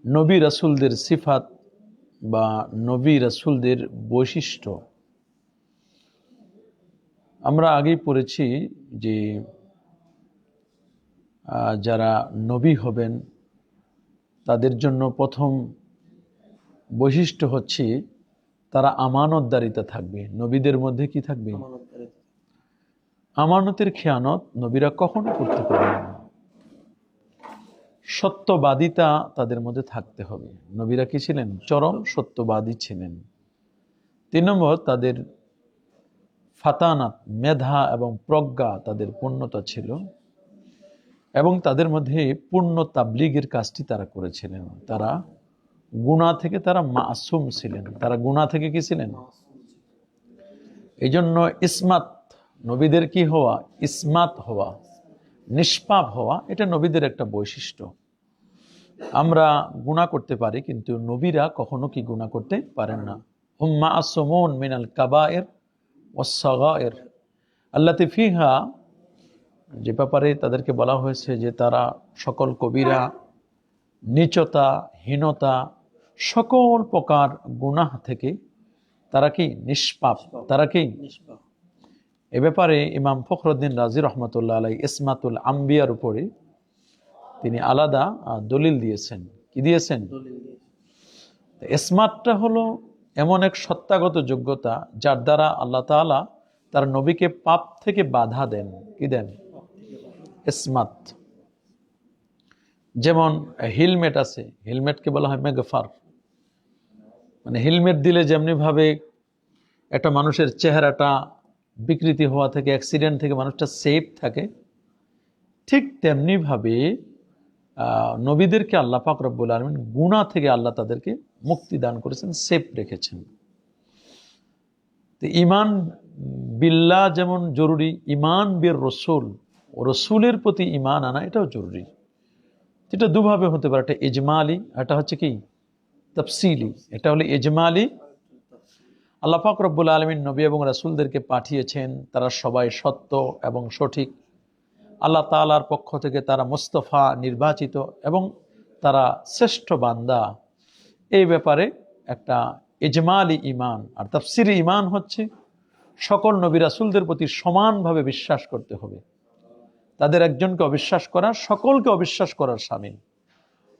নবী রাসূলদের সিফাত বা নবী রাসূলদের বৈশিষ্ট্য আমরা আগেই পড়েছি যে যারা নবী হবেন তাদের জন্য প্রথম বৈশিষ্ট্য হচ্ছে তারা আমানতদারিতা থাকবে। নবীদের মধ্যে কি থাকবে? আমানতের খেয়ানত নবীরা কখনো করতে পারবেন না। সত্যবাদিতা তাদের মধ্যে থাকতে হবে। নবীরা কি ছিলেন? চরম সত্যবাদী ছিলেন। 3 নম্বর, তাদের ফাতানাত, মেধা এবং প্রজ্ঞা তাদের পূর্ণতা ছিল এবং তাদের মধ্যে পূর্ণ তাবলীগের কাজটি তারা করেছিলেন। তারা গুনাহ থেকে তারা মাসুম ছিলেন। তারা গুনাহ থেকে কি ছিলেন? এই জন্য ইসমাত, নবীদের কি হওয়া? ইসমাত হওয়া, নিষ্পাপ হওয়া, এটা নবীদের একটা বৈশিষ্ট্য। আমরা গুনাহ করতে পারি কিন্তু নবীরা কখনো কি গুনাহ করতে পারেন না। হুম মাসুমুন মিনাল কাবায়ের ওয়াস সাগায়ের আল্লাতী ফিহা, যে ব্যাপারে তাদেরকে বলা হয়েছে যে তারা সকল কবিরা, নীচতা, হীনতা, সকল প্রকার গুনাহ থেকে তারা কি নিষ্পাপ। তারা কি নিষ্পাপ। এ ব্যাপারে ইমাম ফখরুদ্দিন রাজি রহমতুল্লাহ আলাই ইসমাতুল আম্বিয়ার উপরে তিনি আলাদা দলিল দিয়েছেন। কি দিয়েছেন? ইসমাতটা হলো এমন এক সত্তাগত যোগ্যতা যার দ্বারা আল্লাহ তাআলা তার নবীকে পাপ থেকে বাধা দেন। কি দেন? ইসমাত। যেমন হেলমেট আছে, হেলমেটকে বলা হয় মেগফার, মানে হেলমেট দিলে যেমনি ভাবে একটা মানুষের চেহারাটা বিকৃতি হওয়া থেকে, অ্যাক্সিডেন্ট থেকে মানুষটা সেফ থাকে, ঠিক তেমনি ভাবে নবীদেরকে আল্লাহ পাক রব্বুল আলামিন গুনাহ থেকে আল্লাহ তাদেরকে মুক্তি দান করেছেন, সেফ রেখেছেন। তো ঈমান বিল্লাহ যেমন জরুরি, ঈমান বির রসুল, রসুলের প্রতি ঈমান আনা এটাও জরুরি। এটা দুভাবে হতে পারে, একটা ইজমালি, এটা হচ্ছে কি তাফসিলি। এটা হলো ইজমালি, আল্লাহ পাক রব্বুল আলামিন নবী এবং রাসূলদেরকে পাঠিয়েছেন, তারা সবাই সত্য এবং সঠিক, আল্লাহ তাআলার পক্ষ থেকে তারা মুস্তাফা, নির্বাচিত এবং তারা শ্রেষ্ঠ বান্দা। এই ব্যাপারে একটা ইজমালি ঈমান। আর তাফসিরি ঈমান হচ্ছে সকল নবী রাসূলদের প্রতি সমানভাবে বিশ্বাস করতে হবে। তাদের একজনকে অবিশ্বাস করা সকলকে অবিশ্বাস করার শামিল।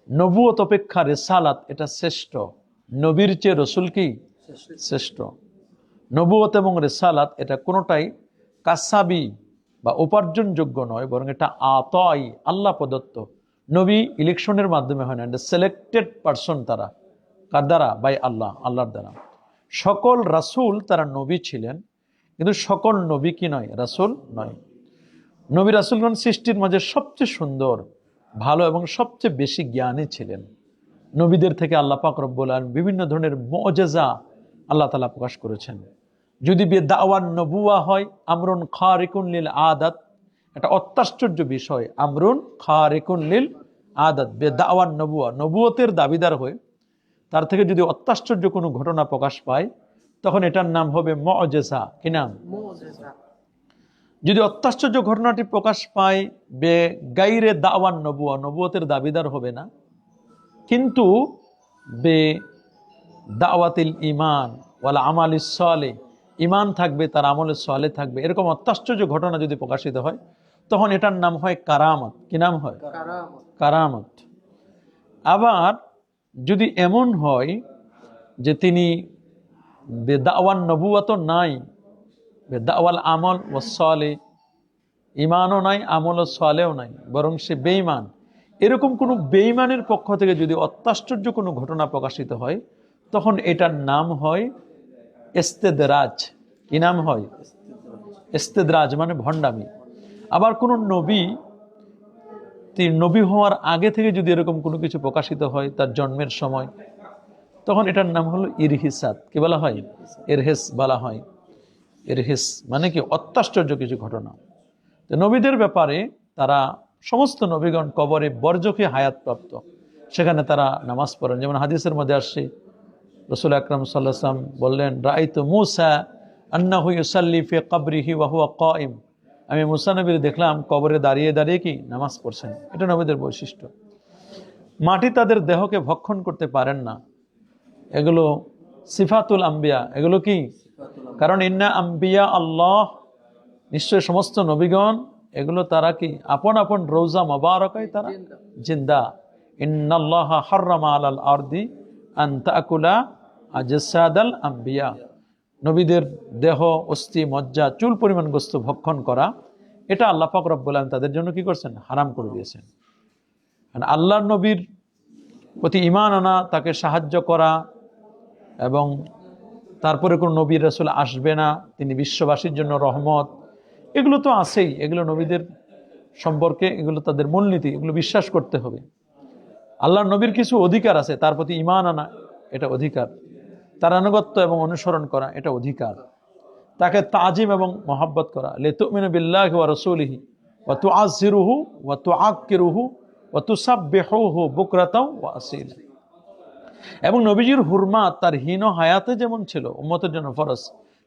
নবুয়ত অপেক্ষা রিসালাত এটা শ্রেষ্ঠ, নবীর চেয়ে রসুল কি শ্রেষ্ঠ। নবুয়ত এবং রিসালাত এটা কোনোটাই কাসাবি বা উপার্জনযোগ্য নয়, বরং এটা আতাই, আল্লাহ প্রদত্ত। নবী ইলেকশনের মাধ্যমে হয় না, এটা সিলেক্টেড পারসন। তারা কার দ্বারা? বাই আল্লাহ, আল্লাহর দ্বারা। সকল রাসূল তারা নবী ছিলেন, কিন্তু সকল নবী কি নয়? রাসূল নয়। নবী রাসূলগণ সৃষ্টির মাঝে সবচেয়ে সুন্দর, ভালো এবং সবচেয়ে বেশি জ্ঞানী ছিলেন। নবীদের থেকে আল্লাহ পাক রব্বুল আলামিন বিভিন্ন ধরনের মুআজিজা আল্লাহ তাআলা প্রকাশ করেছেন। যদি দাওয়ান নবুয়া হয়, আমরুন খারিকুন লিল আদাত, এটা অত্যাশ্চর্য বিষয়। আমরুন খারিকুন লিল আদাত, দাওয়ান নবুয়া, নবুয়তের দাবিদার হয়ে তার থেকে যদি অত্যাশ্চর্য কোনো ঘটনা প্রকাশ পায়, তখন এটার নাম হবে মুআজিজা। কি নাম? মুআজিজা। যদি অত্যাশ্চর্য ঘটনাটি প্রকাশ পায় বে গাইরে দাওয়ান নবুয়া, নবুয়তের দাবিদার হবে না, কিন্তু বে দাওয়াতিল ঈমান ওয়াল আমালিস সালেহ, ঈমান থাকবে, তার আমলে সালেহ থাকবে, এরকম অত্যাশ্চর্য ঘটনা যদি প্রকাশিত হয়, তখন এটার নাম হয় কারামত। কি নাম হয়? কারামত। আবার যদি এমন হয় যে তিনি বেদাওয়ান নবুয়ত নাই, বেদাওয়াল আমল ও সালেহ, ঈমানও নাই, আমল ও সালেহও নাই, বরং সে বেঈমান, এরকম কোনো বেঈমানের পক্ষ থেকে যদি অত্যাশ্চর্য কোনো ঘটনা প্রকাশিত হয়, তখন এটার নাম হয় ইস্তেদরাজ। কি নাম হয়? ইস্তেদরাজ, মানে ভণ্ডামি। আবার কোন নবী, তিনি নবী হওয়ার আগে থেকে যদি এরকম কোনো কিছু প্রকাশিত হয় তার জন্মের সময়, তখন এটার নাম হলো ইরহিসাত। কি বলা হয়? ইরহিস বলা হয়। ইরহিস মানে কি? অত্যাশ্চর্য কিছু ঘটনা। তো নবীদের ব্যাপারে তারা সমস্ত নবীগণ কবরে বরজখে হায়াত প্রাপ্ত, সেখানে তারা নামাজ পড়েন। যেমন হাদিসের মধ্যে আসছে, রাসূল আকরাম সাল্লাল্লাহু আলাইহি ওয়াসাল্লাম বললেন, রাআইতু মূসা আন্নাহু ইউসাল্লি ফি কবরিহি ওয়া হুয়া কাইম, আমি মূসা নবীর দেখলাম কবরে দাঁড়িয়ে দাঁড়িয়ে কি নামাজ পড়ছেন। এটা নবীদের বৈশিষ্ট্য। মাটি তাদের দেহকে ভক্ষণ করতে পারেন না। এগুলো সিফাতুল আম্বিয়া। এগুলো কি? কারণ ইন্না আম্বিয়া আল্লাহ, নিশ্চয় সমস্ত নবীগণ, এগুলো তারা কি আপন আপন রওজা মুবারাকায় তারা জিন্দা। ইন্নাল্লাহা হাররামা আলাল আরদি আন তাকুলা আজসাদাল আম্বিয়া, নবীদের দেহ, অস্থি, মজ্জা, চুল পরিমাণ গোস্ত ভক্ষণ করা, এটা আল্লাহ পাক রব্বুল আলামিন তাদের জন্য কি করছেন? হারাম করে দিয়েছেন। আল্লাহর নবীর প্রতি ঈমান আনা, তাকে সাহায্য করা, এবং তারপরে কোনো নবী রাসূল আসবে না, তিনি বিশ্ববাসীর জন্য রহমত, এগুলো তো আছেই। এগুলো নবীদের সম্পর্কে, এগুলো তাদের মূলনীতি, এগুলো বিশ্বাস করতে হবে। আল্লাহর নবীর কিছু অধিকার আছে, তার প্রতি ঈমান আনা এটা অধিকার, তার আনুগত্য এবং অনুসরণ করা এটা অধিকার, তাকে তাজিম এবং মহব্বত করা, লিতুমিনু বিল্লাহি ওয়া রাসূলিহি ওয়া তুআযজিরুহু ওয়া তুআক্কিরুহু ওয়া তুসাব্বিহুহু বুকরাতাও ওয়া আসীলা। এবং নবীজির হুরমাত তার হীন হায়াতে যেমন ছিল উম্মতের জন্য ফরজ,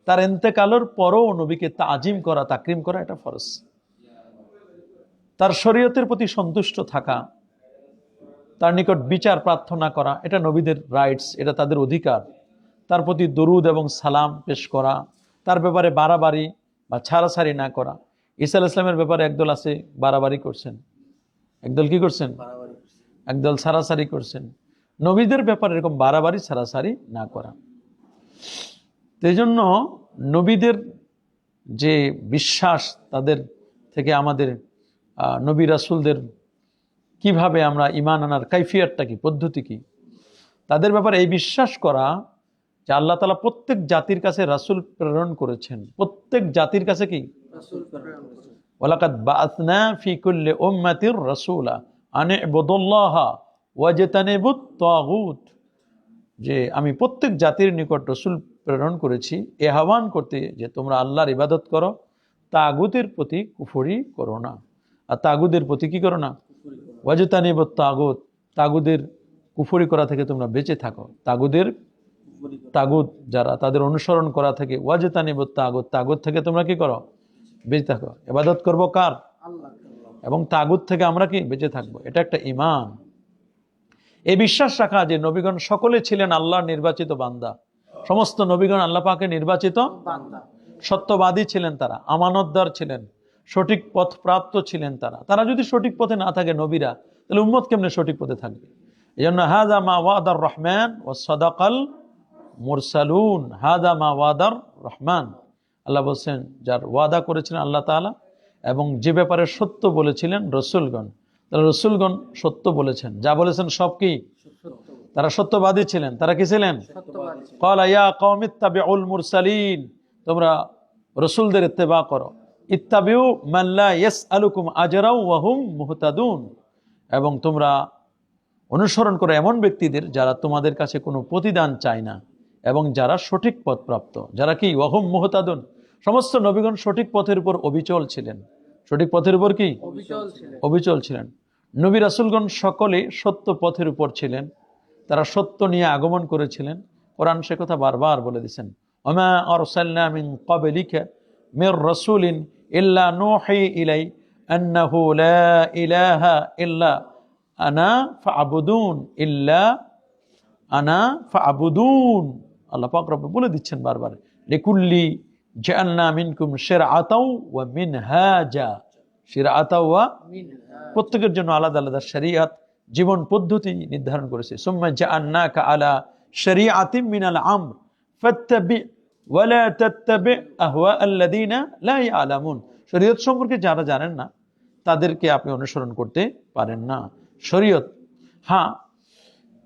তার ইন্তেকালের পরও নবীকে তাজিম করা, তাকরিম করা এটা ফরজ। তার শরীয়তের প্রতি সন্তুষ্ট থাকা, তার নিকট বিচার প্রার্থনা করা, এটা নবীদের রাইটস, এটা তাদের অধিকার। তার প্রতি দরুদ এবং সালাম পেশ করা, তার ব্যাপারে বাড়াবাড়ি বা ছাড়াছাড়ি না করা। ঈসা আলাইহিস সালামের ব্যাপারে একদল আছে বাড়াবাড়ি করছেন, একদল কি করছেন? একদল ছাড়াছাড়ি করছেন। নবীদের ব্যাপারে এরকম বাড়াবাড়ি ছাড়াছাড়ি না করা। এই জন্য নবীদের যে বিশ্বাস, তাদের থেকে আমাদের নবী রাসূলদের কিভাবে আমরা ঈমান আনার কাইফিয়াতটা কি, পদ্ধতি কি, তাদের ব্যাপারে এই বিশ্বাস করা যে আল্লাহ তাআলা প্রত্যেক জাতির কাছে রাসূল প্রেরণ করেছেন। প্রত্যেক জাতির কাছে কি? রাসূল প্রেরণ করেছেন। ওয়ালাকাদ বাআসনা ফি কুল্লি উম্মাতির রাসূলা আন ইবুদুল্লাহা ওয়াজতানিবুত তাগুত, যে আমি প্রত্যেক জাতির নিকট রাসূল প্রেরণ করেছি এ আহ্বান করতে যে তোমরা আল্লাহর ইবাদত করো, তাগুতের প্রতি কুফরি করো না। আর তাগুদের প্রতি কি করো না? ওয়াজতানিবুত তাগুত, তাগুদের কুফরি করা থেকে তোমরা বেঁচে থাকো। তাগুত যারা, তাদের অনুসরণ করা থেকে, ওয়াজতানিবুত তাগুত, তাগুত থেকে তোমরা কি করো? বেঁচে থাকো। ইবাদত করব কার? আল্লাহ। এবং তাগুত থেকে আমরা কি বেঁচে থাকবো, এটা একটা ঈমান। এই বিশ্বাস রাখা যে নবীগণ সকলে ছিলেন আল্লাহর নির্বাচিত বান্দা। সমস্ত নবীগণ আল্লাহ পাকের নির্বাচিত বান্দা, সত্যবাদী ছিলেন, তারা আমানতদার ছিলেন, সঠিক পথ প্রাপ্ত ছিলেন। তারা যদি সঠিক পথে না থাকে নবীরা, তাহলে উম্মত কেমনে সঠিক পথে থাকবে? এই জন্য হাযা মা ওয়াদার রহমান ওয়া সাদাকাল মুরসালুন, হাযা মা ওয়াদার রহমান, আল্লাহ বলছেন যার ওয়াদা করেছিলেন আল্লাহ তাআলা, এবং যে ব্যাপারে সত্য বলেছিলেন রসুলগণ, তারা রসুলগণ সত্য বলেছেন, যা বলেছেন সব কি? তারা সত্যবাদী ছিলেন। তারা কি ছিলেন? ক্বালা ইয়া কওমি ইত্তাবিউল মুরসালিন, তোমরা রসুলদের ইত্তেবা করো। ইত্তাবিউ মান লা ইয়াসআলুকুম আজরাও ওয়া হুম মুহতাদুন, এবং তোমরা অনুসরণ করো এমন ব্যক্তিদের যারা তোমাদের কাছে কোনো প্রতিদান চায় না এবং যারা সঠিক পথ প্রাপ্ত, যারা কি? ওয়া হুম মুহতাদুন। সমস্ত নবীগণ সঠিক পথের উপর অবিচল ছিলেন। সঠিক পথের উপর কি? অবিচল ছিলেন। নবী রাসূলগণ সকলে সত্য পথের উপর ছিলেন, তারা সত্য নিয়ে আগমন করেছিলেন। কোরআন সে কথা বারবার বলে দিয়েছেন, ওমা আরসালনা মিন ক্বাবলিকা মির রাসূলিন ইল্লা নূহি ইলাই আন্নাহু লা ইলাহা ইল্লা আনা ফাআবুদুন, ইল্লা আনা ফাআবুদুন। আল্লাহ পাক রব্বুল বলে দিচ্ছেন বারবার, লিকুল্লি জাআলনা মিনকুম শিরআতাও ওয়া মিনহাজা। শিরআতাও ওয়া মিনহাজা, প্রত্যেকের জন্য আলাদা আলাদা শরীয়ত, জীবন পদ্ধতি নির্ধারণ করেছে। সুম্মা জাআলনাকা আলা শরীআতিন মিনাল আমর ফাত্তাবি ওয়া লা তাত্তাবি আহওয়াআল্লাযিনা লা ইয়ালামুন। শরীয়ত সম্পর্কে যারা জানেন না তাদেরকে আপনি অনুসরণ করতে পারেন না। শরীয়ত, হ্যাঁ,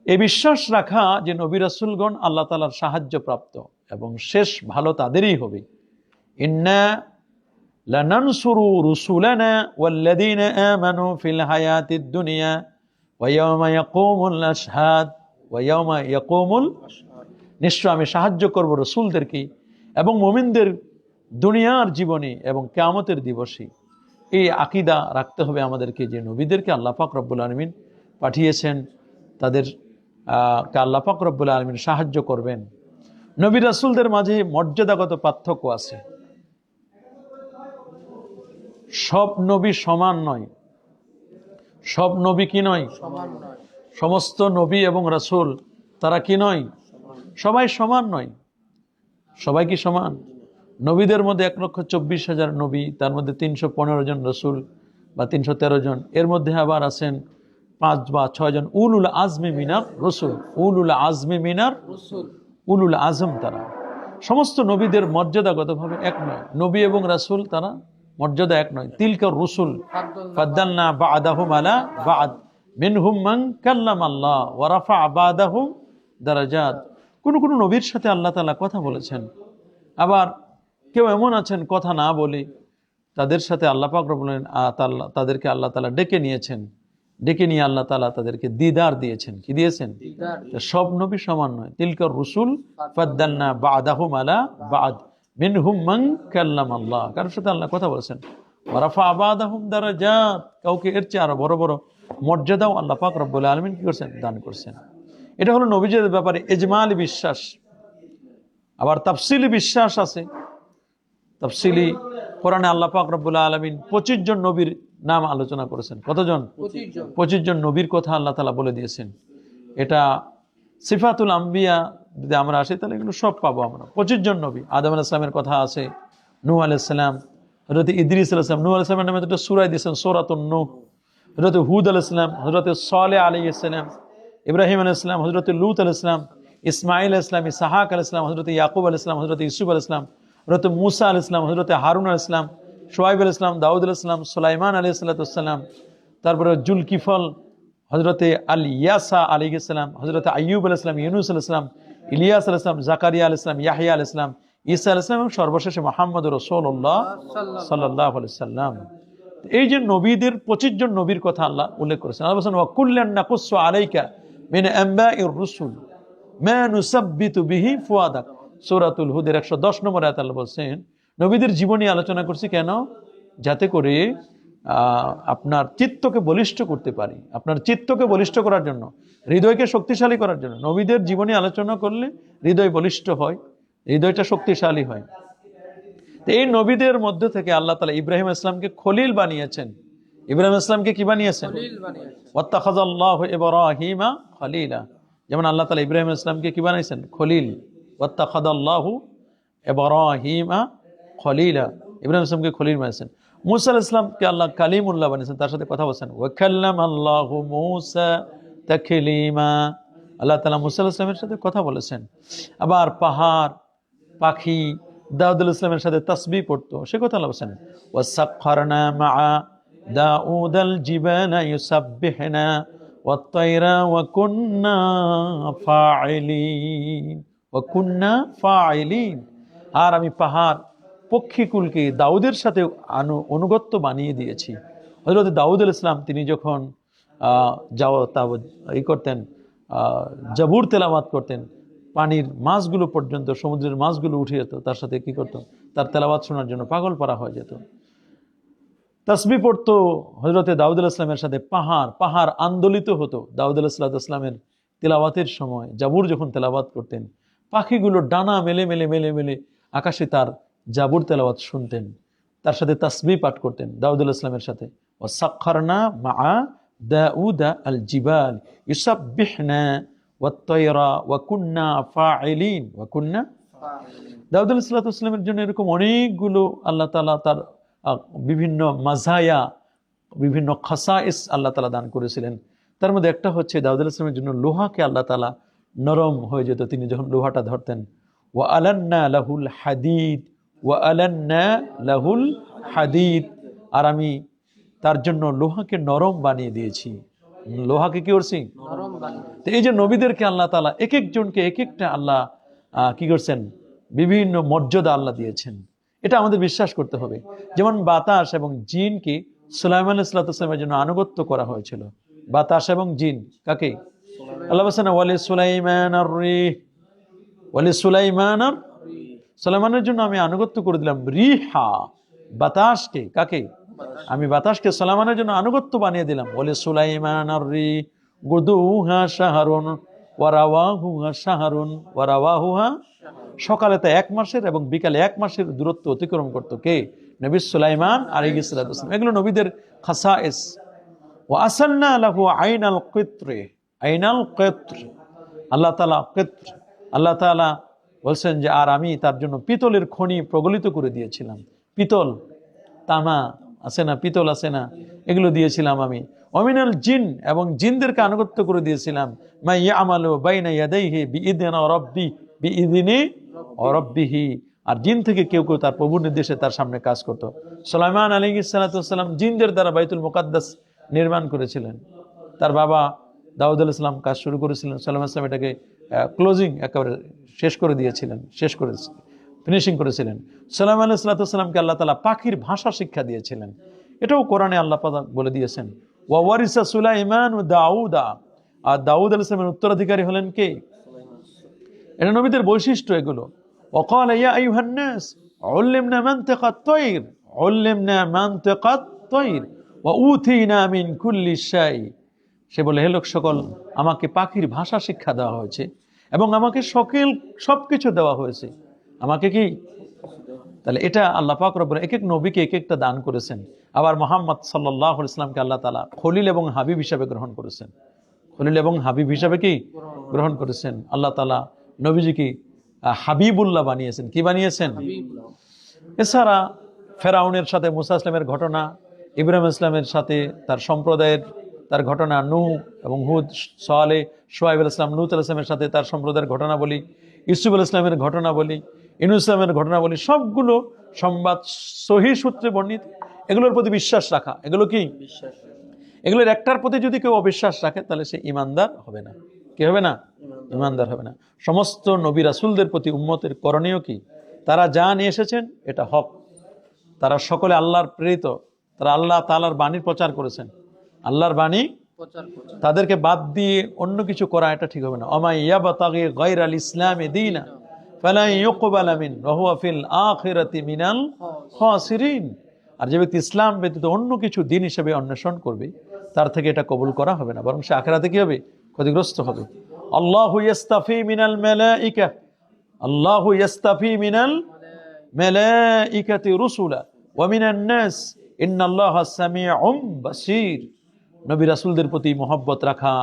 এই বিশ্বাস রাখা যে নবী রাসূলগণ আল্লাহ তাআলার সাহায্য প্রাপ্ত এবং শেষ ভালো তাদেরই হবে। ইন্না লানানসুরু রুসুলানা ওয়াল্লাযীনা আমানু ফিল হায়াতিদ দুনিয়া ওয়া ইয়াওমা ইয়াকুমুল আশহাদ ওয়া ইয়াওমা ইয়াকুমুল আশহাদ, নিশ্চয় আমি সাহায্য করব রাসূলদেরকে এবং মুমিনদের দুনিয়ার জীবনে এবং কিয়ামতের দিবসে। এই আকীদা রাখতে হবে আমাদেরকে যে নবীদেরকে আল্লাহ পাক রব্বুল আলামিন পাঠিয়েছেন, তাদের আল্লাহ পাক রব্বুল আলামিন সাহায্য করবেন। নবী রাসূলদের মাঝে মর্যাদাগত পার্থক্য আছে। সব নবী সমান নয়। সব নবী কি নয়? সমান নয়। সমস্ত নবী এবং রাসূল তারা কি নয়? সবাই সমান নয়। সবাই কি সমান? নবীদের মধ্যে 1,24,000 নবী, তার মধ্যে 315 জন রসুল বা 313 জন, এর মধ্যে আবার আছেন 5 বা 6 জন উলুল আজমি মিনার রসুল। উলুল আজমি মিনার রসুল, উলুল আজম তারা। সমস্ত নবীদের মর্যাদাগতভাবে এক নয়। নবী এবং রাসূল তারা মর্যাদা এক নয়। তিলকা রসুল ফাদ্দালনা বা'দাহুম আলা বা'দ মিনহুম মান কাল্লামা আল্লাহ ওয়া রাফা'a বা'দাহুম দারাজাত। কোন কোন নবীর সাথে আল্লাহ তাআলা কথা বলেছেন, আবার কেউ এমন আছেন কথা না বলে তাদের সাথে আল্লাহ পাক রব্বুল আলামিন তাদেরকে আল্লাহ তাআলা ডেকে নিয়েছেন। ডেকে নিয়ে আল্লাহ তাআলা তাদেরকে দিদার দিয়েছেন। কি দিয়েছেন? সব নবী সমান নয়। তিলকার রসুল ফাদ্দালনা বা'দাহুম আলা বা'দ মিনহুম মান কাল্লামা আল্লাহ, কারোর সাথে আল্লাহ কথা বলেছেন। ওয়া রাফা'a বা'দাহুম দারাজাত, কাউকে এর চেয়ে আরো বড় বড় মর্যাদাও আল্লাহ পাক রব্বুল আলামিন কি করছেন? দান করছেন। এটা হলো নবীদের ব্যাপারে ইজমালি বিশ্বাস। আবার তাফসিলি বিশ্বাস আছে। তাফসিলি কোরআনে আল্লাহ পাক রব্বুল আলামিন 25 জন নবীর নাম আলোচনা করেছেন। কতজন? 25 জন নবীর কথা আল্লাহ তাআলা বলে দিয়েছেন। এটা সিফাতুল আম্বিয়া যদি আমরা আসি তাহলে এগুলো সব পাবো আমরা। 25 জন নবী। আদম আলাইহিস সালামের কথা আছে, নূহ আলাইহিস সালাম, হযরত ইদ্রিস আলাইহিস সালাম, নূহ আলাইহিস সালামের নামে একটা সূরা দিয়েছেন সূরাতুন নূহ, হযরত হুদ আলাইহিস সালাম, হযরত সালেহ আলাইহিস সালাম, ইব্রাহিম আলাইহিস সালাম, হযরত লূত আলাইহিস সালাম, ইসমাঈল আলাইহিস সালাম, ইসহাক আলাইহিস সালাম, হযরত ইয়াকুব আলাইহিস সালাম, হযরত ইউসুফ আলাইহিস সালাম, হযরত মূসা আলাইহিস সালাম, হযরত হারুন আলাইহিস সালাম, শুআয়ব আলাইহিস সালাম, দাউদ আলাইহিস সালাম, সুলাইমান আলাইহিস সালাম, তারপরে জুলকিফল, হযরত আল ইয়াসা আলাইহিস সালাম, হযরত আইয়ুব আলাইহিস সালাম, ইউনূস আলাইহিস সালাম, ইলিয়াস আলাইহিস সালাম, জাকারিয়া আলাইহিস সালাম, ইয়াহইয়া আলাইহিস সালাম, ঈসা আলাইহিস সালাম এবং সর্বশেষে মুহাম্মদুর রাসূলুল্লাহ সাল্লাল্লাহু আলাইহি সাল্লাম। এই যে নবীদের 25 জন নবীর কথা আল্লাহ উল্লেখ করেছেন। আল্লাহ বলেছেন ওয়া কুল্লান নাকুসসু আলাইকা মিন আনবাইর রুসুল মা নুসাব্বিতু বিহি ফুয়াদাক। সূরাতুল হুদের 110 নম্বর আয়াতে আল্লাহ বলেছেন নবীদের জীবনী আলোচনা করছি কেন? যাতে করে আপনার চিত্তকে বলিষ্ঠ করতে পারি। আপনার চিত্তকে বলিষ্ঠ করার জন্য, হৃদয়কে শক্তিশালী করার জন্য। নবীদের জীবনী আলোচনা করলে হৃদয় বলিষ্ঠ হয়, হৃদয়টা শক্তিশালী হয়। এই নবীদের মধ্যে থেকে আল্লাহ তাআলা ইব্রাহিম ইসলামকে খলিল বানিয়েছেন। ইব্রাহিম ইসলামকে কি বানিয়েছেন? ওয়াত্তাখাযাল্লাহু ইব্রাহিমা খলিলা। যেমন আল্লাহ তাআলা ইব্রাহিম ইসলামকে কি বানাইছেন? খলিল। ওয়াত্তাখাযাল্লাহু ইব্রাহিমা খলিলা, ইব্রাহিম ইসলামকে খলিল বানিয়েছেন। মূসা আলাইহিস সালামকে আল্লাহ কালিমুল্লাহ বানিয়েছেন, তার সাথে কথা বলেছেন। ওয়া কাল্লামাল্লাহু মূসা তাকলিমা, আল্লাহ তাআলা মূসা আলাইহিস সালামের সাথে কথা বলেছেন। আবার পাহাড়, পাখি দাউদ আলাইহিস সালামের সাথে তাসবিহ পড়তো, সে কথা আল্লাহ বলেছেন। ওয়াসাখখারনা মা'a দাউদাল জিবালা ইউসাব্বিহনা ওয়াত-তায়রা ওয়া কুন্না ফাইলিন ওয়া কুন্না ফাইলিন। আর আমি পাহাড় পক্ষীকুলকে দাউদের সাথে অনুগত্য বানিয়ে দিয়েছি। হযরত দাউদ আলাইহিস সালাম তিনি যখন করতেন, জাবুর তেলাওয়াত করতেন, পানির মাছগুলো পর্যন্ত, সমুদ্রের মাছগুলো উঠে যেত, তার সাথে কি করত? তার তেলাওয়াত শোনার জন্য পাগল পারা হয়ে যেত। তাসবিহ পড়তো হযরতে দাউদ আলাইহিস সালামের সাথে। পাহাড় আন্দোলিত হতো দাউদ আলাইহিস সালামের তেলাওয়াতের সময়। জাবুর যখন তেলাওয়াত করতেন, পাখিগুলো ডানা মেলে মেলে মেলে মেলে আকাশে তার জাবুর তেলাওয়াত শুনতেন, তার সাথে তাসবিহ পাঠ করতেন দাউদ আলাইহিস সালামের সাথে। ওয়াসাখখারনা মা'a দাউদা আল জিবাল ইউসাব্বিহনা ওয়াত-তায়রা ওয়া কুন্না ফাইলিন ওয়া কুন্না। দাউদ আলাইহিস সালামের জন্য এরকম অনেকগুলো আল্লাহ তাআলা তার বিভিন্ন মাজায়া, বিভিন্ন খাসাইস আল্লাহ তাআলা দান করেছিলেন। তার মধ্যে একটা হচ্ছে দাউদ আলাইহিস সালামের জন্য লোহাকে আল্লাহ তাআলা নরম হয়ে যেত তিনি যখন লোহাটা ধরতেন। ওয়া আলান্না লাহুল হাদিদ ওয়া আলান্না লাহুল হাদিদ, আর আমি তার জন্য লোহাকে নরম বানিয়ে দিয়েছি। লোহাকে কি করছি? নরম বানিয়ে। তো এই যে নবীদেরকে আল্লাহ তাআলা এক একজনকে এক একটা আল্লাহ কি করছেন? বিভিন্ন মর্যাদা আল্লাহ দিয়েছেন। এটা আমাদের বিশ্বাস করতে হবে। যেমন বাতাস এবং জিনকে সুলাইমান আলাইহিস সালামের জন্য আনুগত্য করা হয়েছিল। বাতাস এবং জিন কাকে? আল্লাহ বলেছেন ওয়ালি সুলাইমানার রিহ, ওয়ালি সুলাইমানার, সুলাইমানের জন্য আমি আনুগত্য করে দিলাম রিহা, বাতাসকে। কাকে? আমি বাতাসকে সুলাইমানের জন্য আনুগত্য বানিয়ে দিলাম। ওয়ালি সুলাইমানার রিহ গুদুহা শাহরুন ওয়া রাওয়াহুহা শাহরুন ওয়া রাওয়াহুহা, সকালে তা 1 মাসের এবং বিকালে 1 মাসের দূরত্ব অতিক্রম করতো। কে? নবী সুলাইমান আলাইহিস সালাম। এগুলো নবীদের খাসাইস। ওয়া আসালনা লাহু আইনাল কিত্রে, আইনাল কিত্র, আল্লাহ তাআলা কিত্র, আল্লাহ তাআলা বলছেন যে আর আমি তার জন্য পিতলের খনি প্রগলিত করে দিয়েছিলাম। পিতল, তামা আছে না, পিতল আছে না, এগুলো দিয়েছিলাম আমি। অমিনাল জিন, এবং জিনদেরকে আনুগত্য করে দিয়েছিলাম। মা ইয়ামালু বাইনা ইয়াদাইহি বিইذن রাব্বি বিইذনি রাব্বিহি, আর জিন থেকে কেউ কেউ তার প্রভুর নির্দেশে তার সামনে কাজ করত। সুলাইমান আলাইহিস সালাতু ওয়াস সালাম জিনদের দ্বারা বাইতুল মুকাদ্দাস নির্মাণ করেছিলেন। তার বাবা দাউদ আলাইহিস সালাম কাজ শুরু করেছিলেন, সুলাইমান সালাম এটাকে ক্লোজিং একেবারে শেষ করে দিয়েছিলেন, ফিনিশিং করেছিলেন। সুলাইমান আলাইহিস সালাতু ওয়াস সালামকে আল্লাহ তাআলা পাখির ভাষা শিক্ষা দিয়েছিলেন, এটাও কোরআনে আল্লাহ পাক বলে দিয়েছেন। ওয়া ওয়ারিসা সুলাইমান দাউদা, আর দাউদ আলাইহিস সালামের উত্তরাধিকারী হলেন কে? এটা নবীদের বৈশিষ্ট্য এগুলো। ওয়াকালা ইয়া আইয়ুহান নাস উল্লিমনা মানতিকাত তায়র, উল্লিমনা মানতিকাত তায়র ওয়া উতিনা মিন কুল্লি শাই। সে বলে, হে লোক সকল, আমাকে পাখির ভাষা শিক্ষা দেওয়া হয়েছে এবং আমাকে সবকিছু দেওয়া হয়েছে। আমাকে কি? তাহলে এটা আল্লাহ পাক রব্বুল এক এক নবীকে এক একটা দান করেছেন। আবার মুহাম্মদ সাল্লাল্লাহু আলাইহি ওয়াসাল্লামকে আল্লাহ তাআলা খলিল এবং হাবিব হিসাবে গ্রহণ করেছেন। খলিল এবং হাবিব হিসাবে কি গ্রহণ করেছেন? আল্লাহ তাআলা নবীজিকে হাবিবুল্লাহ বানিয়েছেন। কি বানিয়েছেন? এছাড়া ফেরাউনের সাথে মুসা ইসলামের ঘটনা, ইব্রাহিম ইসলামের সাথে তার সম্প্রদায়ের তার ঘটনা, নূহ এবং হুদ, সালেহ, শুআয়ব আলাইহিস সালাম, লূত আলাইহিস সালামের সাথে তার সম্প্রদায়ের ঘটনা বলি, ইউসুফ আলাইহিস সালামের ঘটনা বলি, ইউনূস ইসলামের ঘটনা বলি, সবগুলো সংবাদ সহিহ সূত্রে বর্ণিত। এগুলোর প্রতি বিশ্বাস রাখা, এগুলো কি বিশ্বাস, এগুলোর একটার প্রতি যদি কেউ অবিশ্বাস রাখে তাহলে সে ঈমানদার হবে না। কি হবে না? ঈমানদার হবে না। সমস্ত নবী রাসূলদের প্রতি উম্মতের করণীয় কি? তারা যা নিয়ে এসেছেন এটা হক, তারা সকলে আল্লাহর প্রেরিত, তারা আল্লাহ তাআলার বাণীর প্রচার করেছেন, আল্লাহর বাণী তাদেরকে বাদ দিয়ে অন্য কিছু করা এটা ঠিক হবে না। ওমা ইয়াবতাগি গায়রাল ইসলামি দীনা ফালা ইউকবালা মিন ওয়া হুয়া ফিল আখিরাতি মিনাল খাসিরিন। আর যে ব্যক্তি ইসলাম ব্যতীত অন্য কিছু দিন হিসেবে অন্বেষণ করবে তার থেকে এটা কবুল করা হবে না, বরং সে আখিরাতে কি হবে? ক্ষতিগ্রস্ত হবে। আল্লাহু ইস্তাফি মিনাল মালাইকা, আল্লাহু ইস্তাফি মিনাল মালাইকাতি রুসুলা ওয়া মিনান নাস ইন্নাল্লাহা সামিউম বাসীর। নবী রাসূলদের প্রতি মহব্বত রাখা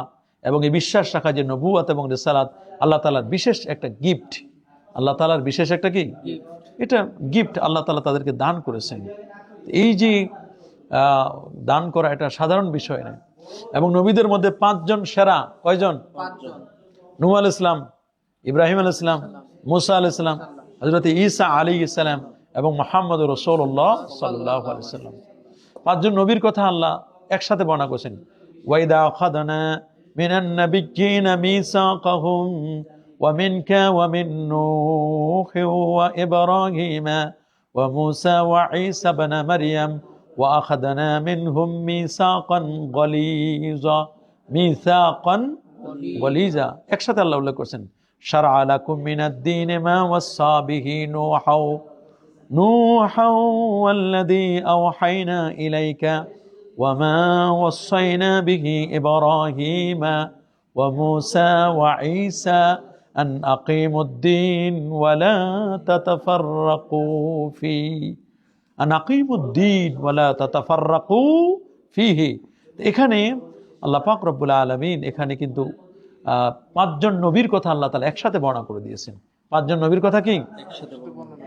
এবং এই বিশ্বাস রাখা যে নবুয়ত এবং রিসালাত আল্লাহ তাআলার বিশেষ একটা গিফট, আল্লাহ তাআলার বিশেষ একটা কি এটা গিফট আল্লাহ তাআলা তাদেরকে দান করেছেন। এই যে দান করা এটা সাধারণ বিষয় নয়। এবং নবীদের মধ্যে 5 জন সেরা, কয়জন? 5 জন। নূহ আলাইহিস সালাম, ইব্রাহিম আলাইহিস সালাম, মুসা আলাইহিস সালাম, হযরত ঈসা আলাইহিস সালাম এবং মুহাম্মদুর রাসূলুল্লাহ সাল্লাল্লাহু আলাইহি ওয়াসাল্লাম। 5 জন নবীর কথা আল্লাহ একসাথে বর্ণনা করেছেন। ওয়াইদা আখাযনা মিনান নাবিয়্যিনা মিসাকাহুম ওয়া মিনকা ওয়া মিন নূহ ওয়া ইব্রাহিমা ওয়া মূসা ওয়া ঈসা ইবনে মারইয়াম ওয়া আখাযনা মিনহুম মিসাকান গালিযা, মিসাকান গালিযা একসাথে আল্লাহ উল্লেখ করেছেন। শারআ লাকুম মিনাদ-দীন মা ওয়াসসা বিহি নূহা ওয়াল্লাযী আওহায়না ইলাইকা وما وصينا به إبراهيم وموسى وعيسى أن أقيموا الدين ولا تتفرقوا فيه أن أقيموا الدين ولا تتفرقوا فيه। এখানে আল্লাহ পাক রব্বুল আলামিন এখানে কিন্তু 5 জন নবীর কথা আল্লাহ তাআলা একসাথে বর্ণনা করে দিয়েছেন। 5 জন নবীর কথা কি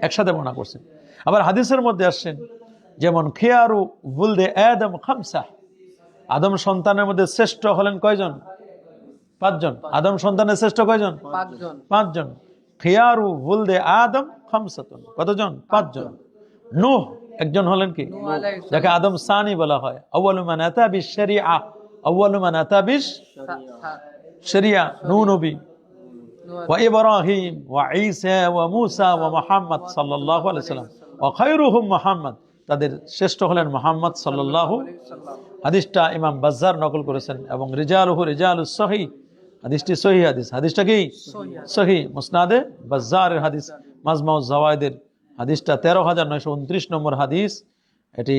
একসাথে বর্ণনা করছেন। আবার হাদিসের মধ্যে আসছেন যেমন খিয়ারু বুলদে আদম খামসা, আদম সন্তানের মধ্যে শ্রেষ্ঠ হলেন কয়জন? 5 জন। আদম সন্তানের শ্রেষ্ঠ কয়জন? 5 জন। খিয়ারু বুলদে আদম খামসাতুন, কতজন? 5 জন। নূহ একজন হলেন কি, যাকে আদম সানি বলা হয়। আউয়ালু মান আতা বিশ শরিয়া, আউয়ালু মান আতা বিশ শরিয়া নূহ নবী। ওয়া ইব্রাহিম ওয়া ঈসা ওয়া মূসা ওয়া মুহাম্মদ সাল্লাল্লাহু আলাইহি ওয়াসাল্লাম ওয়া খায়রুহুম মুহাম্মদ, তাদের শ্রেষ্ঠ হলেন মুহাম্মদ সাল্লাল্লাহু। হাদিসটা ইমাম বাজ্জার নকল করেছেন এবং রিজালুহু রিজালুস সহিহ, হাদিসটি সহিহ হাদিস। হাদিসটা কি সহিহ, মুসনাদে বাজ্জারের হাদিস, মাজমাউজ জাওয়ায়েদের হাদিসটা 13929 নম্বর হাদিস। এটি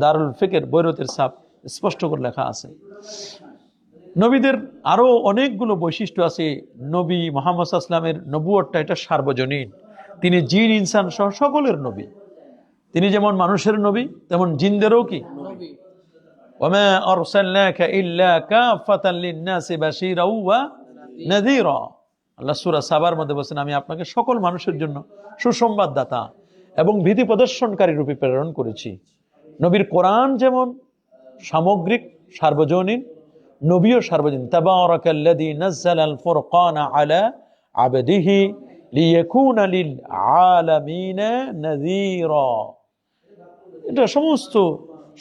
দারুল ফিকর বৈরুতের ছাপ স্পষ্ট করে লেখা আছে। নবীদের আরো অনেকগুলো বৈশিষ্ট্য আছে। নবী মুহাম্মদ সাল্লাল্লাহু আলাইহি ওয়াসাল্লামের নবুয়তটা এটা সার্বজনীন, তিনি জিন ইনসান সহ সকলের নবী। তিনি যেমন মানুষের নবী তেমন জিনদেরও কি? ওয়ামা আরসালনাকা ইল্লা কাফাতান লিন-নাসি বাশীরাও ওয়া নাযীরা। আল্লাহ সূরা সাবার মধ্যে বলেন, আমি আপনাকে সকল মানুষের জন্য সুসংবাদদাতা এবং ভীতি প্রদর্শনকারী রূপে প্রেরণ করেছি। নবীর কোরআন যেমন সামগ্রিক সার্বজনীন, নবীও সার্বজনীন। তাবারাকাল্লাযী নাযালাল ফুরকানা আলা আবদিহি লিয়াকুনা লিল আলামিনা নাযীরা। এটা সমস্ত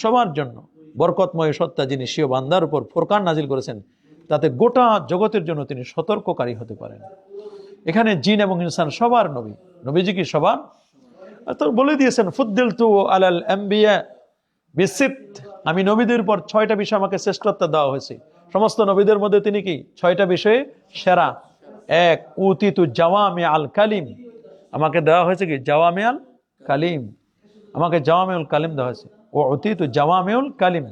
সবার জন্য বরকতময় সত্তা যিনি স্বীয় বান্দার উপর ফুরকান নাজিল করেছেন, তাতে গোটা জগতের জন্য তিনি সতর্ককারী হতে পারেন। এখানে জিন এবং ইনসান সবার নবী, নবীজি কি সবার? তো বলে দিয়েছেন ফুদ্দিলতু আলাল আম্বিয়া বিসিত, আমি নবীদের উপর 6টা বিষয় আমাকে শ্রেষ্ঠত্ব দেওয়া হয়েছে। সমস্ত নবীদের মধ্যে তিনি কি 6টা বিষয়ে সেরা। এক, উতিতু জাওয়ামি আল কালিম, আমাকে দেওয়া হয়েছে কি জাওয়ামি আল কালিম, আমাকে জাওয়ামিউল কালিম দেওয়া হয়েছে। ও উতিতু জাওয়ামিউল কালিম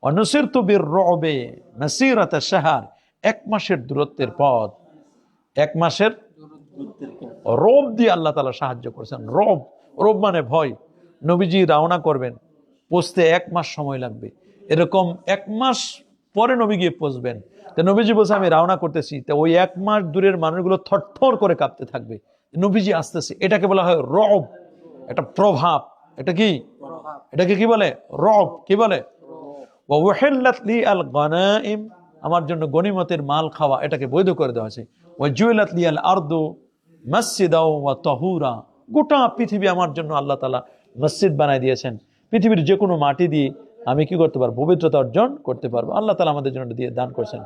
অনুসিরতু বির-রু'বি মাসিরাতা শাহর, 1 মাসের দূরত্বের পথ, 1 মাসের রব দিয়ে আল্লাহ তাআলা সাহায্য করেছেন। রব, রব মানে ভয়। নবীজি রওনা করবেন, পৌঁছতে 1 মাস সময় লাগবে। এরকম 1 মাস পরে নবী গিয়ে পৌঁছবেন। তো নবীজি বলছে আমি রওনা করতেছি, তো ওই 1 মাস দূরের মানুষগুলো থরথর করে কাঁপতে থাকবে, নবীজি আসতেছে। এটাকে বলা হয় রব, একটা প্রভাব। এটা কি? এটাকে কি বলে? রব। কি বলে? ওয়া উহিল্লাত লি আল গানাইম, আমার জন্য গনিমতের মাল খাওয়া এটাকে বৈধ করে দেওয়া হয়েছে। ওয়া জুইলাত লি আল আরদু মাসজিদাও ওয়া তাহুরা, গোটা পৃথিবী আমার জন্য আল্লাহ তাআলা মসজিদ বানায় দিয়েছেন। পৃথিবীর যে কোনো মাটি দিয়ে আমি কি করতে পারবো? পবিত্রতা অর্জন করতে পারবো। আল্লাহ তাআলা আমাদের জন্য দিয়ে দান করেছেন।